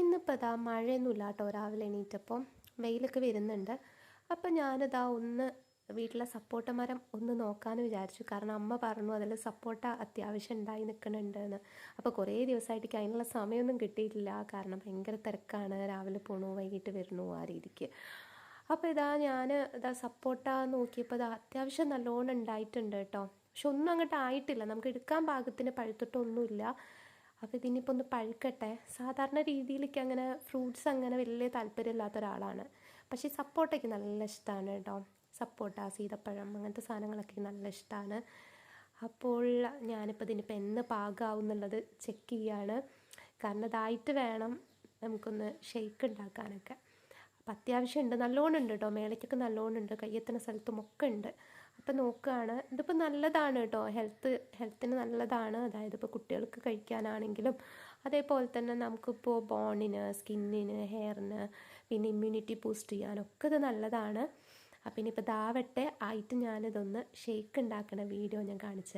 ഇന്നിപ്പോൾ ഇതാ മഴയൊന്നുമില്ല കേട്ടോ. രാവിലെ എണീറ്റപ്പം വെയിലൊക്കെ വരുന്നുണ്ട്. അപ്പം ഞാനിതാ ഒന്ന് വീട്ടിലെ സപ്പോട്ട മരം ഒന്ന് നോക്കാമെന്ന് വിചാരിച്ചു. കാരണം അമ്മ പറഞ്ഞു അതിൽ സപ്പോട്ട അത്യാവശ്യം ഉണ്ടായി നിൽക്കുന്നുണ്ടെന്ന്. അപ്പോൾ കുറേ ദിവസമായിട്ട് അതിനുള്ള സമയമൊന്നും കിട്ടിയിട്ടില്ല. കാരണം ഭയങ്കര തിരക്കാണ്. രാവിലെ പോണു വൈകിട്ട് വരുന്നു ആ രീതിക്ക്. അപ്പോൾ ഇതാ സപ്പോട്ട നോക്കിയപ്പോൾ ഇതാ അത്യാവശ്യം നല്ലോണം ഉണ്ടായിട്ടുണ്ട് കേട്ടോ. പക്ഷെ ഒന്നും അങ്ങോട്ട് ആയിട്ടില്ല. നമുക്ക് എടുക്കാൻ പാകത്തിന് പഴുത്തിട്ടൊന്നുമില്ല. അപ്പോൾ ഇതിനിപ്പോൾ ഒന്ന് പഴുക്കട്ടെ. സാധാരണ രീതിയിലേക്ക് അങ്ങനെ ഫ്രൂട്ട്സ് അങ്ങനെ വലിയ താല്പര്യമില്ലാത്ത ഒരാളാണ്. പക്ഷേ സപ്പോട്ടയ്ക്ക് നല്ല ഇഷ്ടമാണ് കേട്ടോ. സപ്പോട്ട, സീതപ്പഴം അങ്ങനത്തെ സാധനങ്ങളൊക്കെ നല്ല ഇഷ്ടമാണ്. അപ്പോൾ ഇതിനിപ്പോൾ എന്ന് പാകമാവും എന്നുള്ളത് ചെക്ക് ചെയ്യാണ്. കാരണം ഇതായിട്ട് വേണം നമുക്കൊന്ന് ഷെയ്ക്ക് ഉണ്ടാക്കാനൊക്കെ. അപ്പം അത്യാവശ്യം ഉണ്ട്, നല്ലോണം ഉണ്ട് കേട്ടോ. മേളയ്ക്കൊക്കെ നല്ലോണം ഉണ്ട്, കയ്യെത്തുന്ന സ്ഥലത്തുമൊക്കെ ഉണ്ട്. അപ്പം നോക്കുകയാണ്. ഇതിപ്പോൾ നല്ലതാണ് കേട്ടോ, ഹെൽത്തിന് നല്ലതാണ്. അതായത് ഇപ്പോൾ കുട്ടികൾക്ക് കഴിക്കാനാണെങ്കിലും അതേപോലെ തന്നെ നമുക്കിപ്പോൾ ബോണിന്, സ്കിന്നിന്, ഹെയറിന്, പിന്നെ ഇമ്മ്യൂണിറ്റി ബൂസ്റ്റ് ചെയ്യാനൊക്കെ ഇത് നല്ലതാണ്. അപ്പം ഇനിയിപ്പോൾ ആയിട്ട് ഞാനിതൊന്ന് ഷേക്ക് ഉണ്ടാക്കുന്ന വീഡിയോ ഞാൻ കാണിച്ചു തരാം.